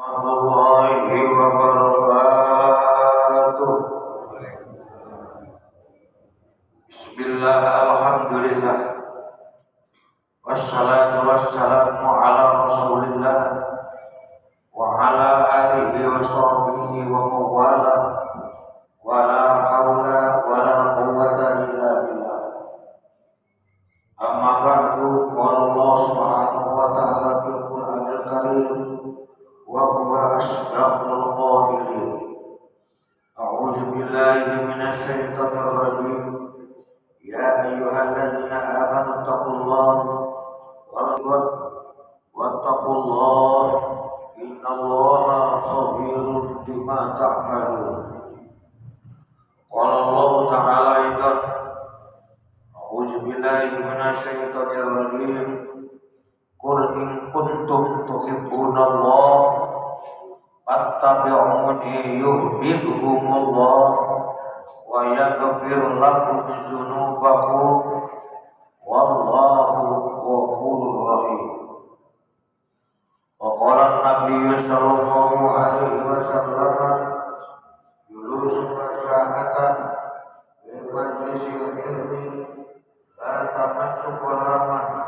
warahmatullahi wabarakatuh. Bismillah, alhamdulillah, wassalatu wassalamu ala rasulillah wa ala alihi wa sahbihi wa mawala wa la hawla wa la quwwata illa billah. Amma ba'du, qala Allah subhanahu wa ta'ala fil Qur'anil Karim wa huwa asdaqul qailin. A'udzu billahi minasy syaithanir rajim. Ya ayyuhalladzina amanu taqullaha wattaqullaha innallaha khabirun bima ta'malun. Qala Allah ta'ala aidan a'udzu billahi minasy syaithanir rajim. Qul in kuntum tuhibbunallaha fattabi'uni yuhibbukumullah wa yaghfir lakum dzunubakum wallahu ghafurur rahim. Wa qala an-nabiy sallallahu alaihi wasallam yulusu masya'atan fi majlisil ilmi la tamassu qalaman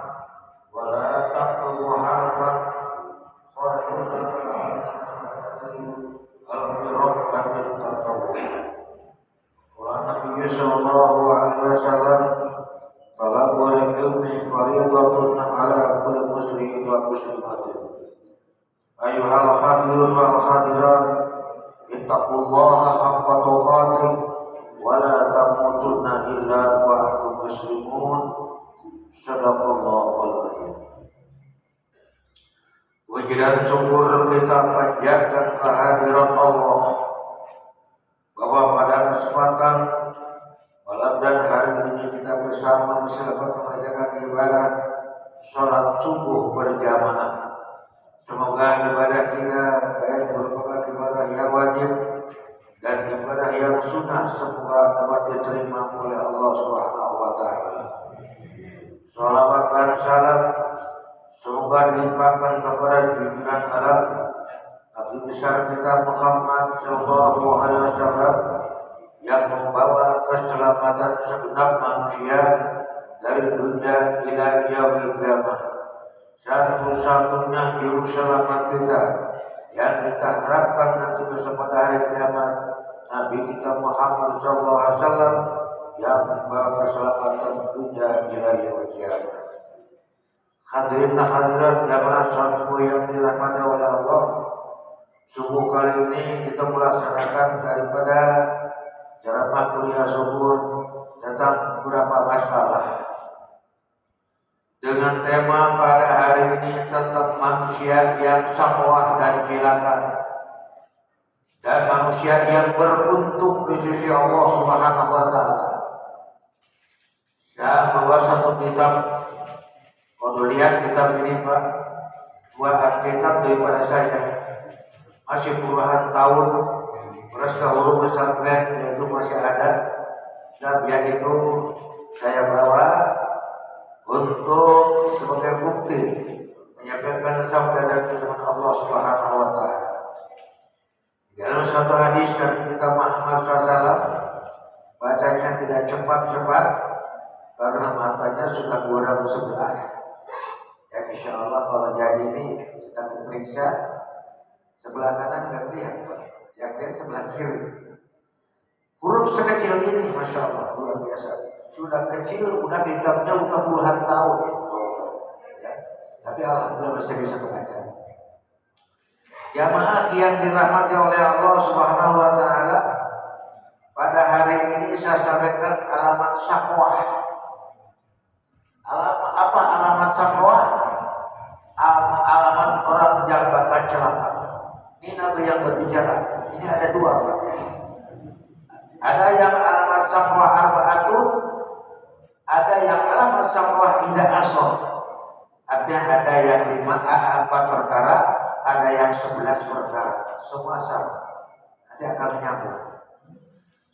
wa la taqtu harban khairun laka al-mirabbatin tatawwu. Nabi sallallahu alaihi wasallam talabul ilmi fardhatun ala kulli muslimin wa muslimatin. Ayyuhal hadirun wal hadirat, ittaqullaha haqqa tuqatih wa la tamutunna illa wa antum muslimun. Shadaqallahul adzim. Puji dan syukur kita panjatkan kehadirat Allah bahwa pada kesempatan malam dan hari ini kita bersama selamat mengerjakan ibadah sholat subuh berjamaah. Semoga ibadah kita baik merupakan ibadah yang wajib dan ibadah yang sunnah, semoga dapat diterima oleh Allah Subhanahu wa Ta'ala. Shalawat dan salam semoga dilimpahkan kepada junjungan alam Nabi besar kita Muhammad sallallahu alaihi wasallam yang membawa keselamatan segenap manusia dari dunia ila yaumil qiyamah. Satu-satunya juru selamat kita yang kita harapkan nanti pada hari kiamat, Nabi kita Muhammad sallallahu alaihi wasallam yang membawa keselamatan dunia ila yaumil qiyamah. Hadirin dan hadirat jamaah salat subuh yang dirahmati oleh Allah. Subuh kali ini kita melaksanakan daripada ceramah kuliah subuh tentang beberapa masalah dengan tema pada hari ini tentang manusia yang syahwat dan silakan dan manusia yang beruntung di sisi Allah Subhanahu wa Ta'ala. Saya membawa satu kitab. Kalau lihat kitab ini Pak, buat kitab daripada saya masih puluhan tahun beras dahulu pesantren itu masih ada, dan yang itu saya bawa untuk sebagai bukti menyampaikan sabda dan firman Allah Subhanahu wa Ta'ala. Dalam satu hadis dari kita Muhammad SAW, bacanya tidak cepat-cepat karena matanya sudah kurang sebelah. Ya insya Allah kalau jadi ini kita diperiksa sebelah kanan nggak lihat, yang lihat sebelah kiri. Huruf sekecil ini, masya Allah, luar biasa. Sudah kecil, udah kitabnya udah puluhan tahun. Ya. Tapi alhamdulillah masih bisa membaca. Jamaah yang dirahmati oleh Allah Subhanahu wa Ta'ala, pada hari ini saya sampaikan alamat syahwat. Apa alamat syahwat? Alamat orang yang bakal celaka. Ini Nabi yang berbicara. Ini ada dua Pak. Ada yang alamat syahwat arba'atun, ada yang alamat syahwat indah asor. Artinya ada yang 4 perkara, ada yang 11 perkara. Semua sama. Nanti akan menyambung.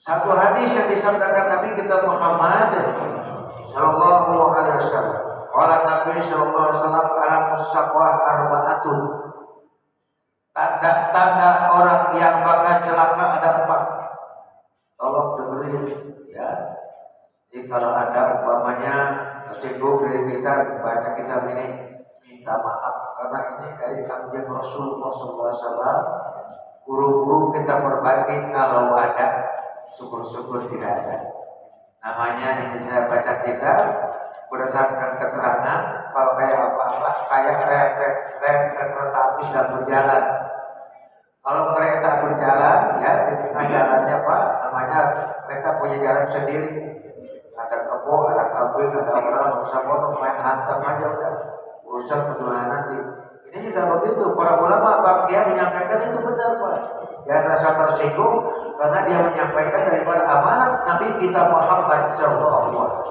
Satu hadis yang disampaikan Nabi kita Muhammad sallallahu alaihi wasallam. Qala Nabi sallallahu alaihi wasallam alamus syahwat arba'atun. ada tanda orang yang bakal celaka ada 4. Tolong dengerin ya. Jadi kalau ada umpamanya tersinggung dari kita baca kitab ini, minta maaf karena ini dari anjuran Rasulullah SAW. Guru-guru kita berbagi, kalau ada syukur-syukur tidak ada. Namanya ini saya baca kitab berdasarkan keterangan. Kalau kayak apa-apa, kayak kereta api sedang berjalan. Kalau kereta berjalan, ya di tengah jalannya Pak, namanya kereta punya jalan sendiri. Ada kebo, ada kambing, ada orang bersama main hantam aja udah urusan penuhan nanti. Ini juga begitu. Para ulama dia menyampaikan itu benar Pak. Jangan rasa tersinggung karena dia menyampaikan daripada amanat Nabi kita Muhammad Sallallahu Alaihi Wasallam.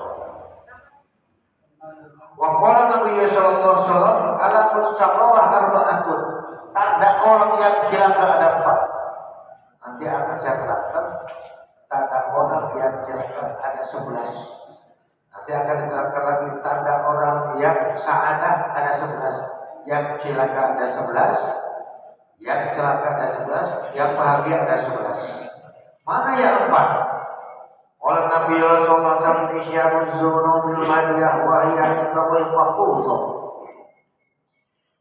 Waqala Nabi Sallallahu Alaihi Wasallam ala mustaqawah arba'atun. Tanda orang yang celaka ada 4. Nanti akan saya terangkan. Tanda orang yang celaka ada 11. Nanti akan diterangkan lagi tanda orang yang sa'adah ada 11. Yang celaka ada 11. Yang celaka ada 11. Yang bahagia ada 11. Mana yang 4? Oleh Nabi sallallahu alaihi wasallam isyaruz dzunumil madiyah wa hiya taqwal maqullah.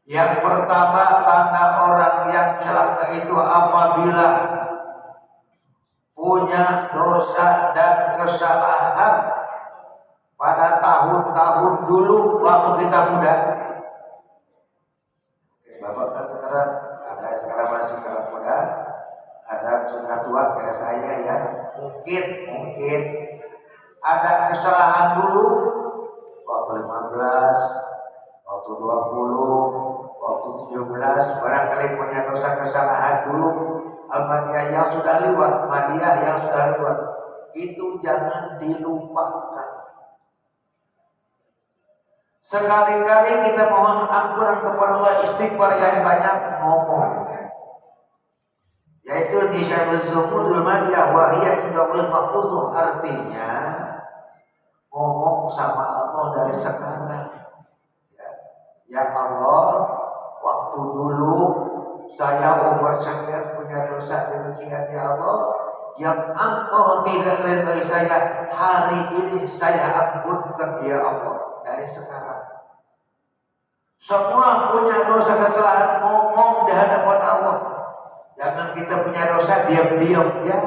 Yang pertama tanda orang yang celaka itu apabila punya dosa dan kesalahan pada tahun-tahun dulu waktu kita muda. Bapak kan sekarang ada sekarang masih sekarang muda, ada sudah tua kayak saya ya. Mungkin ada kesalahan dulu waktu 15, waktu 20, waktu 17, barangkali punya dosa kesalahan dulu. Al-Madiyah yang sudah lewat, Madiyah yang sudah lewat, itu jangan dilupakan. Sekali-kali kita mohon ampunan kepada Allah, istighfar yang banyak, ngomong. Yaitu di syarul zumudul madiyah wa hiya indaqul maqtuh, artinya ngomong sama Allah dari sekarang. Ya Allah, waktu dulu saya umur sekian punya dosa demikian ya Allah, yang Engkau tidak ridhoi saya, hari ini saya ampunkan ya Allah. Dari sekarang semua punya dosa kesalahan, ngomong di hadapan Allah. Jangan kita punya dosa diam-diam ya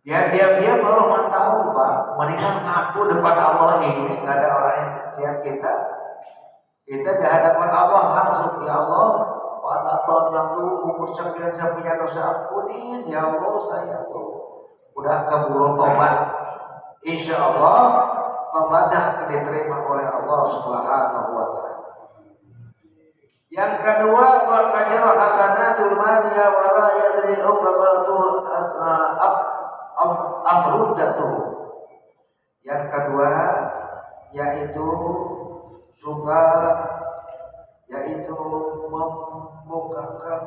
diam-diam. Allah mau tahu Pak, mendingan ngaku depan Allah. Ini nggak ada orang yang lihat kita di hadapan Allah langsung, ya Allah, pada tahun yang dulu umur sekian saya punya dosa, ampunin ya Allah, saya tuh udah keburu tobat. Insya Allah tobatnya akan diterima oleh Allah Subhanahu wa Ta'ala. Yang kedua, waqadir hasanatul maliyah wa la yadri uqbalatu amrudatu. Yang kedua yaitu membukakan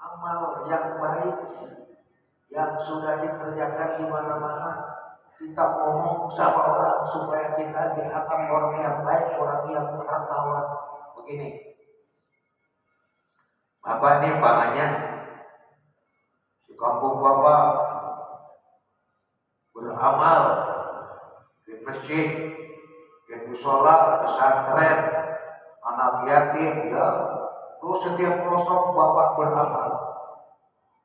amal yang baik yang sudah dikerjakan di mana-mana. Kita ngomong sama orang supaya kita dianggap orang yang baik, orang yang hartawan. Begini, Bapak ini pangannya di kampung Bapak beramal di masjid, di musola, pesantren, anak yatim, ya. Terus setiap pelosok Bapak beramal.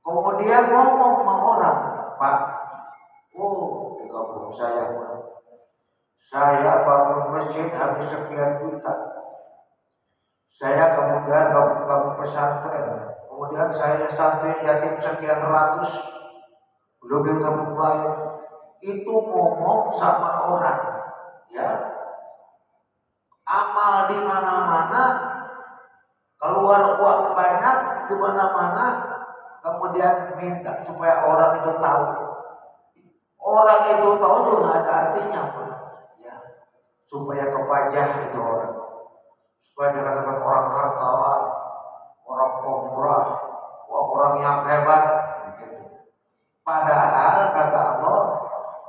Kemudian ngomong sama orang, Pak, di kampung saya bangun masjid habis sekian juta. Saya kemudian bangun pesantren, kemudian saya sampai yatim sekian ratus, belum di kampung lain. Itu ngomong sama orang, ya. Amal di mana-mana, keluar uang banyak di mana-mana, kemudian minta supaya orang itu tahu. Orang itu tahu juga ada artinya Pak, ya, supaya kepajah itu orang, supaya dikatakan orang hartawan, orang pemurah, orang yang hebat. Gitu. Padahal kata Allah,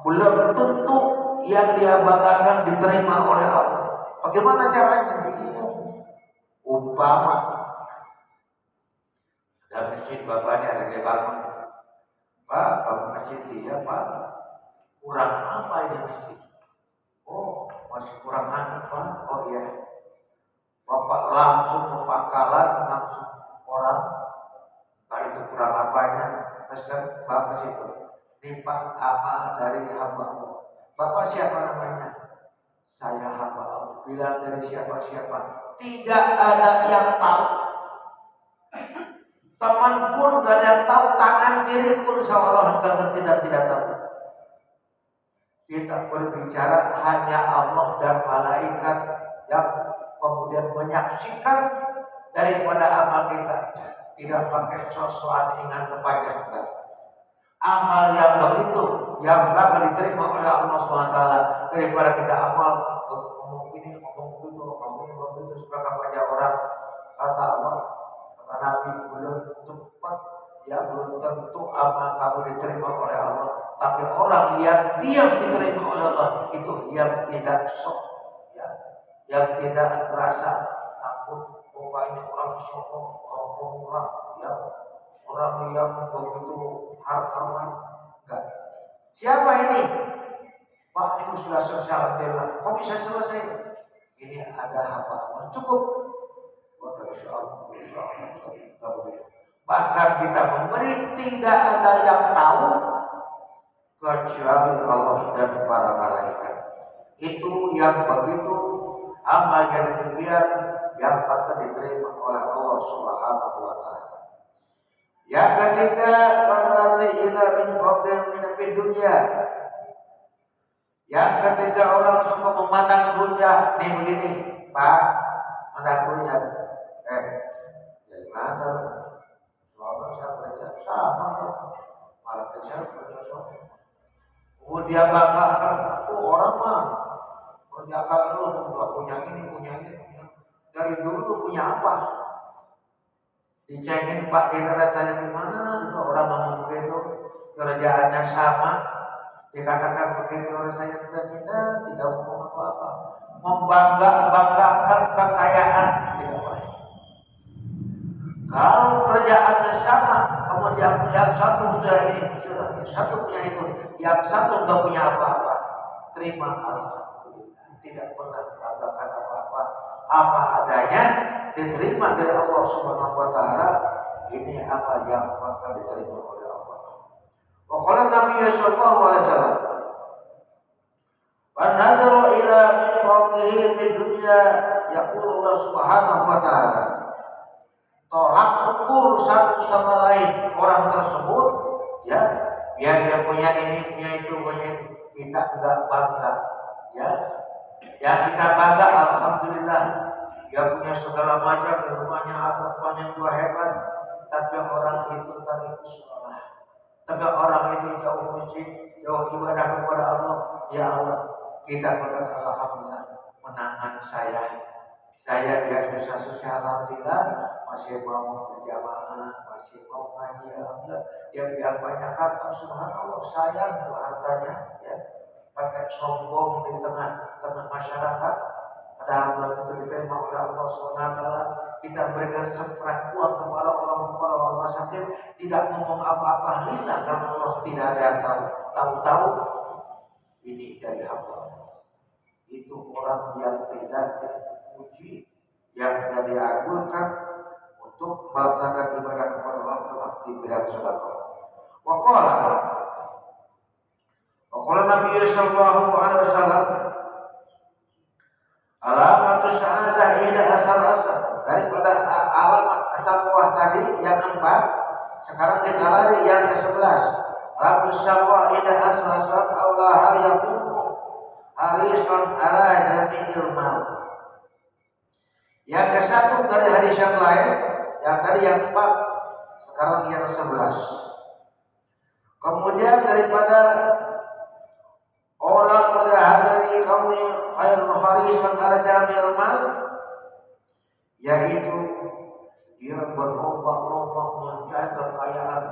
belum tentu yang dia banggakan diterima oleh Allah. Bagaimana caranya? Umpama masjid bapaknya ada dia bangun. Pak, bangun masjid dia Pak. Kurang apa ini masjid? Oh, masih kurang anu Pak. Oh iya. Bapak langsung kepakalan langsung orang. Nah itu kurang apanya. Terus kan bapak situ. Ini Pak ama dari hamba Allah. Bapak siapa namanya? Saya hamba Allah. Bilang dari siapa-siapa. Tidak ada yang tahu. Teman pun gak ada yang tahu. Tangan kiri pun seolah tidak tahu. Kita berbicara hanya Allah dan malaikat yang kemudian menyaksikan daripada amal kita. Tidak pakai sosokan ingat kepada amal yang begitu yang bakal diterima oleh Allah SWT daripada kita amal ngomong ini ngomong itu ngomong itu sebagai banyak orang kata Allah kata Nabi belum sempat ya belum tentu amal kamu diterima oleh Allah tapi orang yang diam diterima oleh Allah itu yang tidak sok ya yang tidak merasa takut ini orang sombong orang pemurah ya orang yang begitu hartawan enggak. Siapa ini? Pak itu sudah selesai alhamdulillah. Kok bisa selesai? Ini ada apa? Cukup. Bahkan kita memberi tidak ada yang tahu kecuali Allah dan para malaikat. Itu yang begitu amal yang demikian yang akan diterima oleh Allah Subhanahu wa taala. Yang ketiga, berarti ila min qadim min dunia. Yang ketiga orang suka memandang dunia nih begini, Pak, mandang dunia. Dari mana? Selama saya kerja sama, malah kerja sama. Kemudian banggakan aku orang mah kerjakan lu punya ini. Dari dulu punya apa? Dicengin Pak kita rasanya gimana? Itu orang ngomong begitu, kerjaannya sama, dikatakan begitu rasanya tidak ngomong apa-apa, membanggakan kekayaan tidak boleh. Kalau kerjaannya sama, kemudian yang satu sudah ini, satu punya itu, yang satu nggak punya apa-apa, terima alhamdulillah, tidak pernah membanggakan apa-apa, apa adanya. Diterima dari Allah Subhanahu wa taala, ini apa yang akan diterima oleh Allah. Wa Nabi sallallahu alaihi wasallam wa nadharu ila min fawqihi fid dunya yaqulu Allah Subhanahu wa taala. Tolak ukur satu sama lain orang tersebut ya, biar dia punya ini, punya itu, kita enggak bangga ya. Ya kita bangga alhamdulillah. Dia punya segala macam di rumahnya apa-apanya juga hebat, tapi orang itu tadi sholat, tapi orang itu jauh masjid, jauh ibadah kepada Allah. Ya Allah, kita berkata alhamdulillah, menangan saya biasa susah alhamdulillah, masih mau berjamaah, masih mau ngaji alhamdulillah. Yang banyak harta subhanallah sayang tuh hartanya, ya pakai sombong di tengah masyarakat. Padahal bulan itu diterima oleh Allah SWT. Kita berikan seperempuan kepada orang sakit, tidak ngomong apa-apa lillah karena Allah tidak ada yang tahu ini dari hamba. Itu orang yang tidak dipuji, yang tidak diagungkan untuk melaksanakan ibadah kepada Allah telah diberikan sedekah. Wa qala Nabi sallallahu alaihi wasallam alamat sa'adah ida asal daripada alamat asal buah tadi yang 4, sekarang kita lari yang ke-11. Alamat syaqwa ida asal Allah yaqumu harisan ala jami'il mal. Yang ke-1 dari hadis yang lain, yang tadi yang 4, sekarang yang 11. Kemudian daripada orang pada hadari kaumnya khairul harisan ala jamil mal, yaitu dia berlomba-lomba mencari kekayaan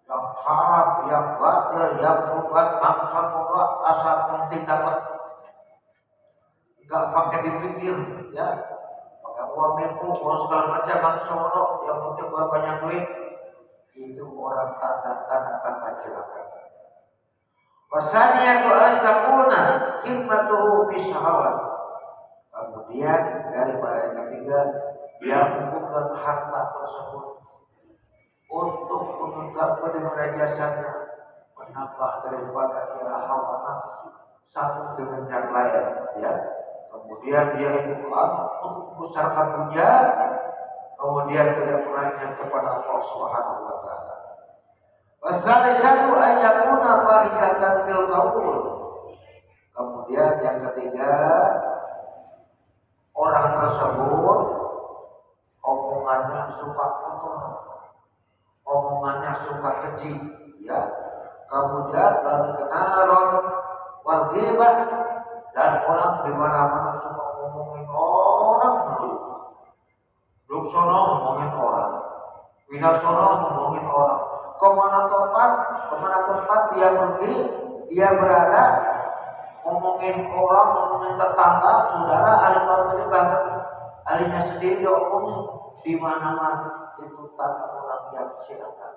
yang haram, yang batil, yang bukan bangsa mutlak asal penting dapat, nggak pakai dipikir, ya pakai uang nipu, uang segala macam bangsa mutlak yang penting banyak duit, orang tanda-tanda kecelakaan. Wasaniyatu an takuna himmatuhu fi syahawat. Kemudian daripada yang ketiga, dia membuka harta tersebut untuk mengungkapkan daripada jasanya, menambah daripada ia hawa nafsu satu dengan yang lain, ya. Kemudian dia itu untuk membesarkan dunia, kemudian tidak pernah ingat kepada Allah Subhanahu wa taala. Wasalisatu ayyakuna fahishatan fil qaul. Kemudian yang ketiga, orang tersebut omongannya suka kotor, omongannya suka keji, ya. Kemudian lalu kenaron wal ghibah, dan orang di mana-mana suka ngomongin orang dulu. Belum sono ngomongin orang, pindah sono ngomongin orang. Kemana tempat dia pergi, dia berada ngomongin orang, ngomongin tetangga, saudara, ahli famili, bahkan ahlinya sendiri dia omongin di mana-mana. Itu tanda orang yang silakan.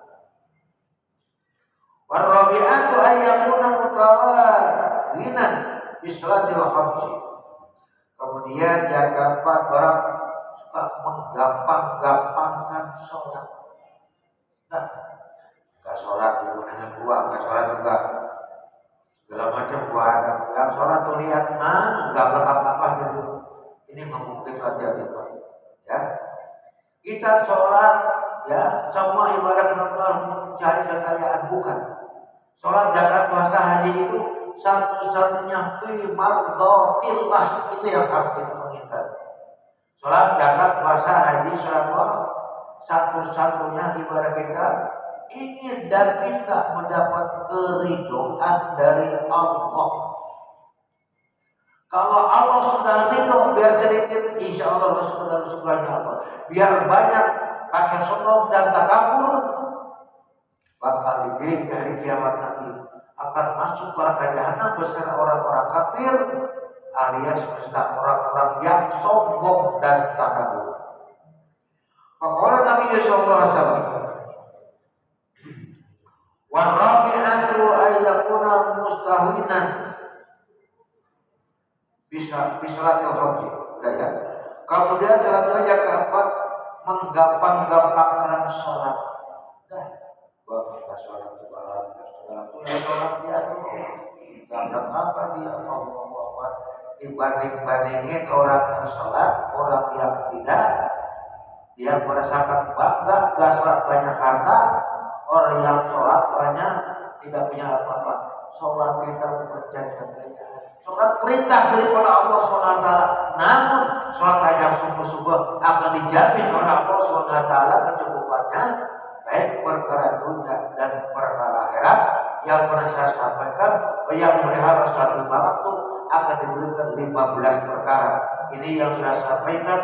Warabi'atu ayyakuna mutawawinan bislatil khamsi. Kemudian yang keempat, orang suka menggampang-gampangkan sholat. Nah, gak sholat dengan buah, gak sholat juga segala macam buah ada. Yang sholat tuh lihat mana, gak berapa-apa gitu. Ini mungkin saja gitu, ya. Kita sholat, ya, semua ibadah normal mencari kekayaan, bukan. Sholat, zakat, puasa, haji itu satu-satunya qimardhatillah, itu yang harus kita inginkan. Sholat, zakat, puasa, haji, sedekah, satu-satunya ibadah kita ingin dan kita mendapat keridhaan dari Allah. Kalau Allah sudah ridho, biar sedikit, insya Allah masuk ke dalam surganya Allah. Biar banyak pakai sombong dan takabur, bakal digiring dari kiamat nanti akan masuk neraka jahanam bersama orang-orang kafir alias beserta orang-orang yang sombong dan takabur. Maka Nabi sallallahu alaihi wasallam, wa rabi'atu ayyakuna mustahwinan bisalatil khamsi. Ya. Kemudian selanjutnya keempat, menggampang-gampangkan sholat. Sholat dia tuh gandeng apa dia Allah dibanding-bandingin orang yang sholat, orang yang tidak. Dia merasakan bangga, gak sholat banyak harta, orang yang sholat banyak tidak punya apa-apa. Sholat kita bukan cari kekayaan. Sholat perintah daripada Allah SWT. Namun sholat yang sungguh-sungguh akan dijamin oleh Allah SWT kecukupannya, baik perkara dunia dan perkara akhirat. Yang pernah saya sampaikan, yang melihara sholat 5 waktu akan diberikan 15 perkara. Ini yang sudah sampaikan,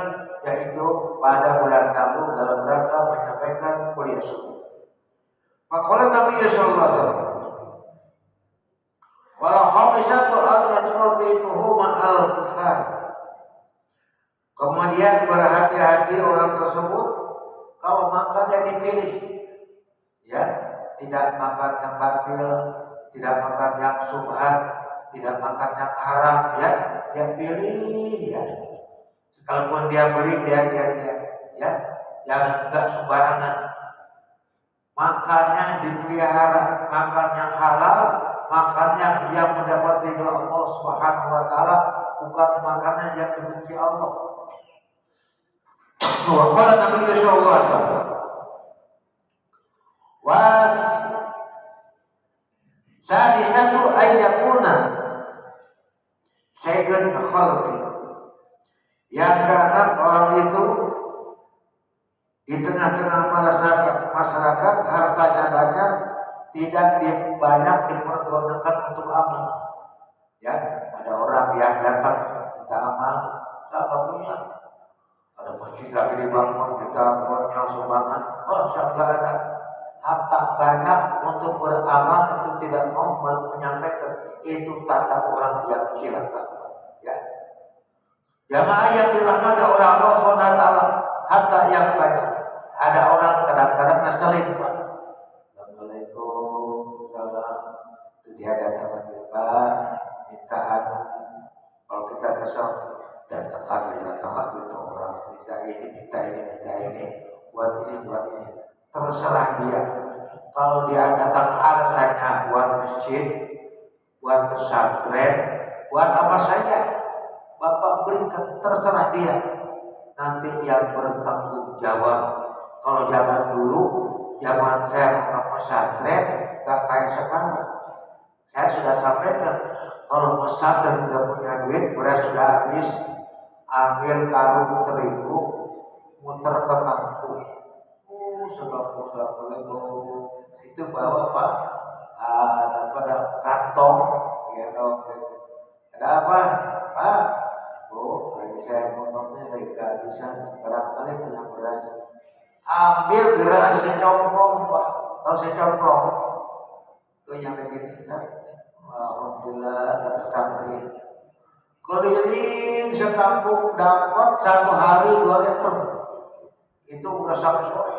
yaitu pada bulan Tamu dalam rangka menyampaikan kuliah subuh. Maka Nabi sallallahu alaihi wasallam, walau khamisatu al-yatubituhu ma'al bukhar. Kemudian berhati-hati orang tersebut kalau makannya dipilih, ya, tidak makan yang batil, tidak makan yang subhat, tidak makan yang haram, ya, dia pilih, ya. Kalaupun dia beli, dia, ya, jangan enggak sembarangan. Makannya dipelihara, makan yang halal, makannya yang mendapat ridho Allah Subhanahu wa taala, bukan makannya yang dibenci Allah. Wa qala Nabi sallallahu alaihi wasallam, was sadisatu ayyakuna syai'un khalqi. Yang keenam, orang itu di tengah-tengah masyarakat hartanya banyak, tidak banyak dipergunakan untuk amal. Ya, ada orang yang datang kita amal, kita punya. Ada masjid lagi dibangun, kita punya sumbangan. Oh, siapa ada harta banyak untuk beramal itu tidak mau menyampaikan, itu tanda orang yang cilaka. Ya. Jamaah yang dirahmati oleh Allah SWT, harta yang banyak. Ada orang kadang-kadang ngeselin, Pak. buat ini. Terserah dia. Kalau dia datang alasannya buat masjid, buat pesantren, buat apa saja, Bapak berikan, terserah dia. Nanti yang bertanggung jawab. Kalau zaman dulu, zaman saya ke pesantren, gak kayak sekarang. Saya sudah sampaikan, kalau pesantren tidak punya duit, beras sudah habis, ambil karung terigu, muter ke kampung. Sebab itu bawa Pak, pada kantong, ya dong. Ada apa? Pak, dari saya motornya dari kehabisan, barangkali punya beras. Ambil beras secomplong Pak, tahu secomplong? Itu yang begini kan? Alhamdulillah kata santri. Keliling sekampung dapat 1 hari 2 liter. Itu udah sampai sore.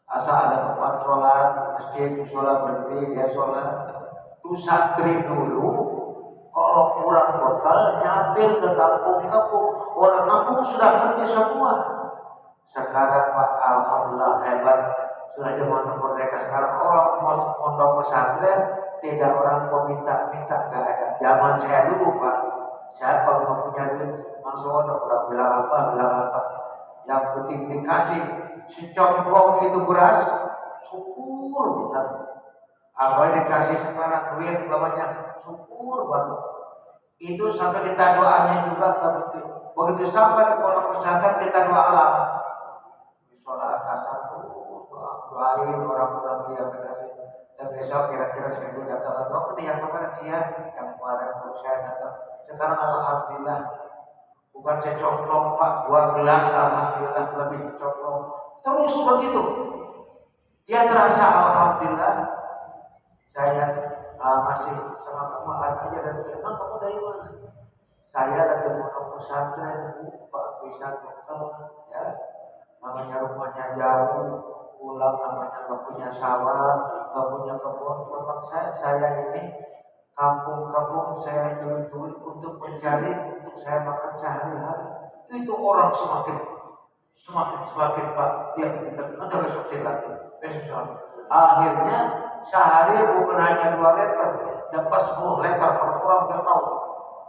Asal ada tempat sholat, masjid, sholat berhenti, dia sholat. Itu santri dulu, kalau kurang bekal, nyambil ke kampung-kampung. Orang kampung sudah ngerti semua. Sekarang Pak, alhamdulillah hebat. Sudah zaman merdeka sekarang orang mondok pesantren, tidak orang mau minta-minta, nggak ada. Zaman saya dulu Pak, saya kalau mau punya duit, langsung orang bilang apa. Yang penting dikasih secomplong itu beras, syukur benar. Apa dikasih sekarang duit banyak, syukur banget. Itu sampai kita doanya juga penting. Begitu sampai ke pondok pesantren kita doa alam. Sholat asar tuh doain orang-orang yang dikasih. Dan besok kira-kira seminggu datang atau yang kemarin dia, yang kemarin saya datang. Sekarang alhamdulillah. Bukan secomplong Pak, 2 gelas alhamdulillah lebih secomplong. Terus begitu. Dia terasa alhamdulillah. Saya masih sama kamu aja dan emang kamu dari mana? Saya lagi mau pesantren Pak, bisa bekal ya. Namanya rumahnya jauh, pulang namanya nggak punya sawah, nggak punya kebun. Memang saya ini kampung-kampung saya duit untuk mencari untuk saya makan sehari-hari. Itu orang semakin Pak, dia nanti besok lagi. Akhirnya sehari bukan hanya 2 liter, dapat 10 liter per orang, dia tahu.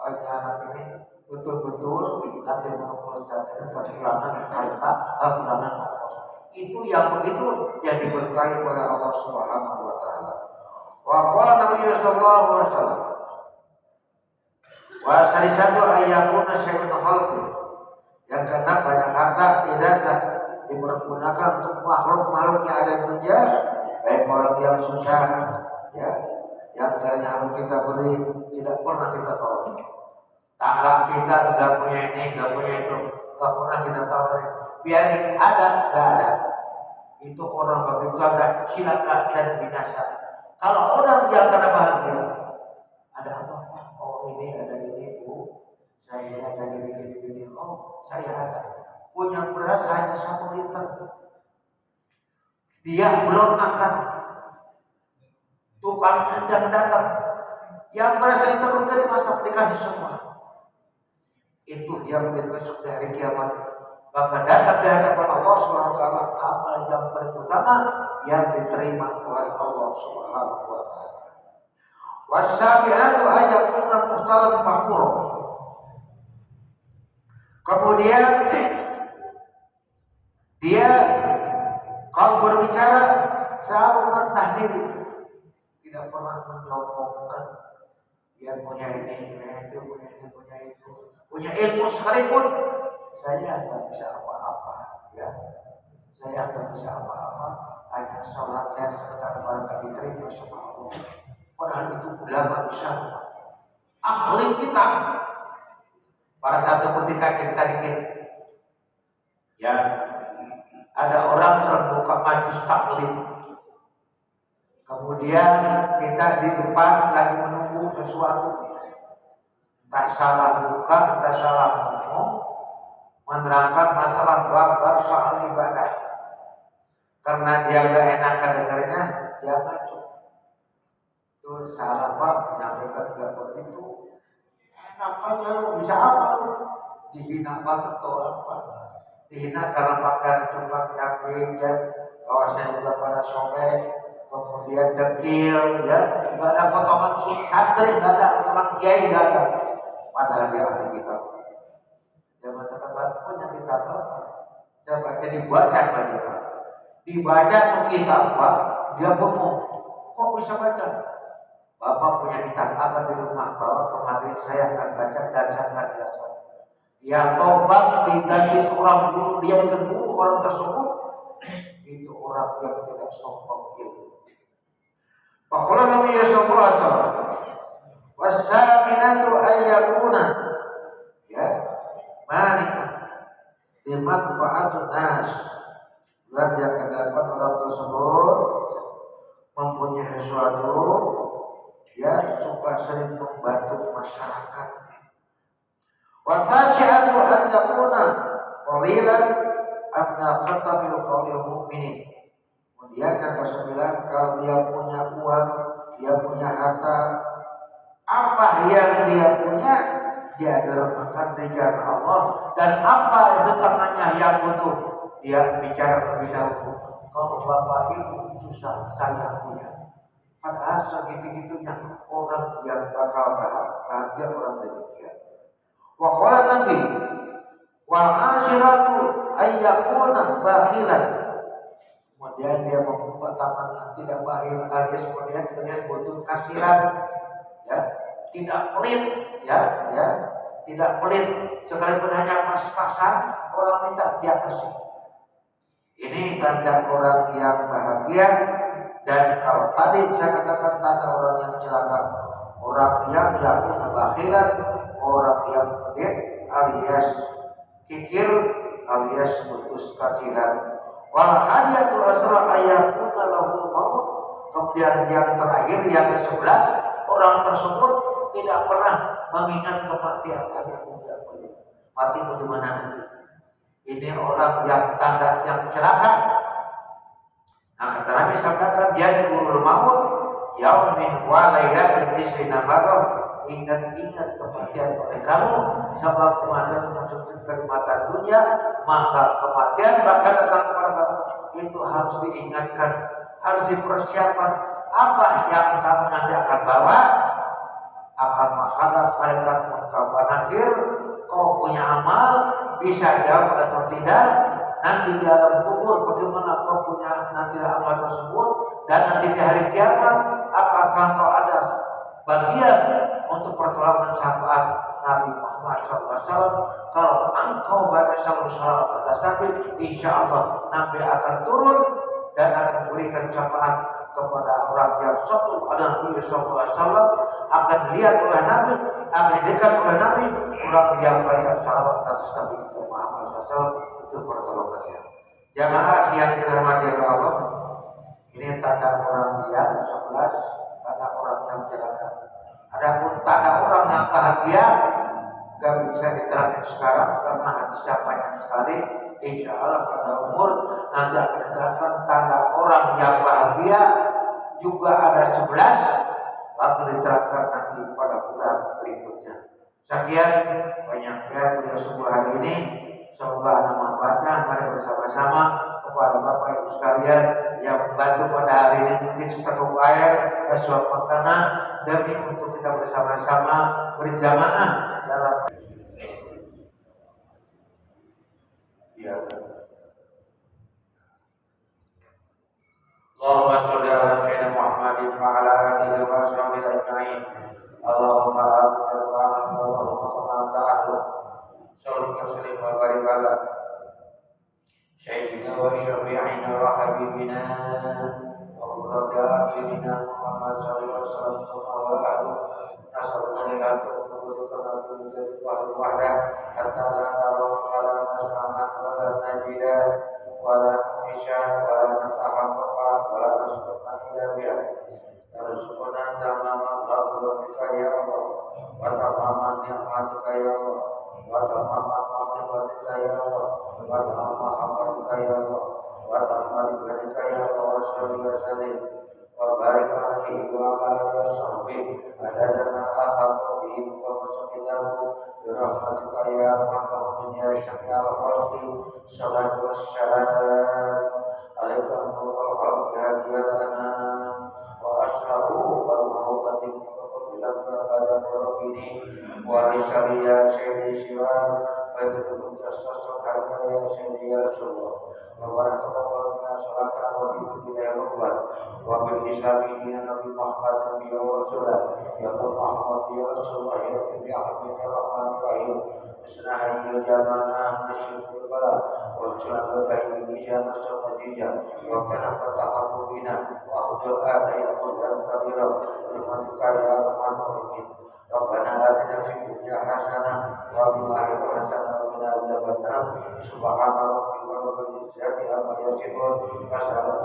Anak ini betul-betul hati mengumpulkan kehilangan harta, kehilangan ongkos. Itu yang begitu yang diberkahi oleh Allah Subhanahu wa taala. Wa qala Nabi sallallahu alaihi wasallam wa sarisatu ayyakuna syai'un khalqi. Yang keenam, banyak harta tidak dipergunakan untuk makhluk-makhluk yang ada di dunia, baik orang yang susah ya, yang dari harus kita beri tidak pernah kita tolong. Tangga kita nggak punya ini, nggak punya itu, nggak pernah kita tawarin. Biar ada, nggak ada. Itu orang begitu ada silakan dan binasa. Kalau orang yang karena bahagia, ada apa? Oh ini ada ini Bu, saya ada ini. Oh saya ada. Punya beras hanya 1 liter. Dia belum makan. Tukangnya yang datang. Yang beras itu udah dimasak dikasih semua. Itu dia menjadi besok dari kiamat. Maka datang di hadapan Allah SWT amal yang paling utama yang diterima oleh Allah Subhanahu wa taala. Wasabi'atu ayatuna muhtalan fakhur. Kemudian dia kalau berbicara selalu merendah diri, tidak pernah menyombongkan. Dia punya ini, punya itu, punya ilmu sekalipun. Saya tidak bisa apa-apa, ya. Saya tidak bisa apa-apa. Hanya sholat saya sekedar barangkali diterima sama Allah. Padahal itu ulama besar, ahli kita. Pada satu ketika kita ingin, ya, ada orang terbuka majlis taklim. Kemudian kita di depan lagi menunggu sesuatu. Tak salah buka, tak salah ngomong, menerangkan masalah bab soal ibadah. Karena dia gak enakan dengarnya, dia ngaco. Itu salah bab, menyampaikan tidak begitu. Enak aja lu, bisa apa lu? Dihina banget ke orang Pak. dihina karena pakaian cuma capek ya, kawasan juga pada sobek, kemudian dekil ya, nggak ada potongan santri, nggak ada potongan kiai, nggak ada, padahal dia ahli kitab. Dia mengatakan punya kitab apa? Coba dibaca lagi Pak, dibaca tuh kitab Pak, dia bengong, kok bisa baca? Bapak punya kitab apa di rumah? Bawa kemari, saya akan baca dan saya akan jelaskan. Ya tobat diganti orang dulu, dia dengan guru orang tersebut, itu orang yang tidak sombong ilmu. Pakulah Nabi sallallahu alaihi wasallam, wasaminatu ayyakuna ya manika dimanfaatun nas. Dan yang kedapat orang tersebut mempunyai sesuatu ya suka sering membantu masyarakat. Wa tas'atu an yakuna qalilan amna khatamil qaulil mu'minin. Kemudian yang ke-9, kalau dia punya uang, dia punya harta, apa yang dia punya dia dermakan di jalan Allah, dan apa itu tangannya yang butuh dia bicara lebih dahulu. Kalau bapak ibu susah, saya punya. Padahal segitu-gitunya orang yang bakal bahagia orang demikian. Wa qala Nabi wal akhiratu ayyakuna bakhilan. Kemudian dia membuka tangan tidak bakhil alias kemudian butuh kasiran ya, tidak pelit ya, tidak pelit sekalipun hanya pas-pasan orang minta dia kasih. Ini tanda orang yang bahagia. Dan kalau tadi saya katakan tanda orang yang celaka, orang yang yakuna bakhilan, orang yang pelit alias kikir alias putus kasiran. Wal hadiyatu asra ayakuna lahul maut. Kemudian yang terakhir yang ke-11, orang tersebut tidak pernah mengingat kematian. Mati bagaimana nanti? Ini orang yang tanda yang celaka. Nah, kata Nabi sabdakan yadul maut yaumin wa lailatin isrina marrah. Ingat-ingat kematian oleh kamu, sebab kematian maksudnya kenikmatan dunia, maka kematian bakal datang kepada kamu. Itu harus diingatkan, harus dipersiapkan. Apa yang kamu nanti akan bawa? Akan menghadap malaikat munkar wa nakir. Kau punya amal, bisa jawab atau tidak. Nanti di alam kubur bagaimana kau punya nanti amal tersebut, dan nanti di hari kiamat apakah kau ada bagian untuk pertolongan sahabat Nabi Muhammad SAW. Kalau engkau baca salat atas Nabi, insya Allah Nabi akan turun dan akan memberikan syafaat kepada orang yang satu ada Nabi SAW, akan dilihat oleh Nabi, akan didekat oleh Nabi, orang yang baca salat atas Nabi Muhammad SAW. Itu pertolongannya. Jamaah yang dirahmati Allah, ini tanda orang yang 11, tanda orang yang celaka. Adapun tanda orang yang bahagia gak bisa diterangkan sekarang karena hadisnya banyak sekali. Insya Allah pada umur nanti akan diterangkan tanda orang yang bahagia juga ada 11, akan diterangkan nanti pada bulan berikutnya. Sekian banyaknya beliau sebuah hari ini. Semoga nama baca mari bersama-sama kepada Bapak Ibu sekalian yang membantu pada hari ini mungkin setengah air, sesuap makanan demi untuk kita bersama-sama berjamaah dalam ya. Allahumma sholli ala sayyidina Muhammadin wa ala alihi wa sahbihi ajma'in. Allahumma salli wa barik ala sayyidina wa syafi'ina wa habibina wa qurrata a'yunina Muhammad sallallahu alaihi wasallam wa ala nasrullah wahda hatta la nara wa la nasma'a wa la najida wa la nu'isha wa la natahammaqa wa la nasbutna ila biha tarzuqna tamama fadlika ya Allah wa tamama ni'matika ya Allah wa tamama mahribatika ya Allah wa tamama hamdika ya Allah wa tamama ibadika ya Allah wa salli wa sallim wa barik alaihi wa ala alihi wa sahbihi adada ma akhadha bihi muqamasatilahu bi rahmatika ya arhamar rahimin ya syafi'al khalqi Rabbana taqabbal minna sholata wa tub alaina rabbana wa bil islami dinan nabi Muhammad nabiyya wa rasulah ya Muhammad ya Rasulullah ya nabi Ahmad ya Rahman Rahim Isna haji jamaah masyarakat bala wa sallallahu Indonesia masuk Khadijah wa kana fatahamu bina wa hudul ada ya mudhan kabira wa rahmatika ya rahman rahim Rabbana atina fid dunya hasanah wa fil akhirati hasanah wa qina adzabannar subhana rabbika rabbil izzati amma yasifun wa salamun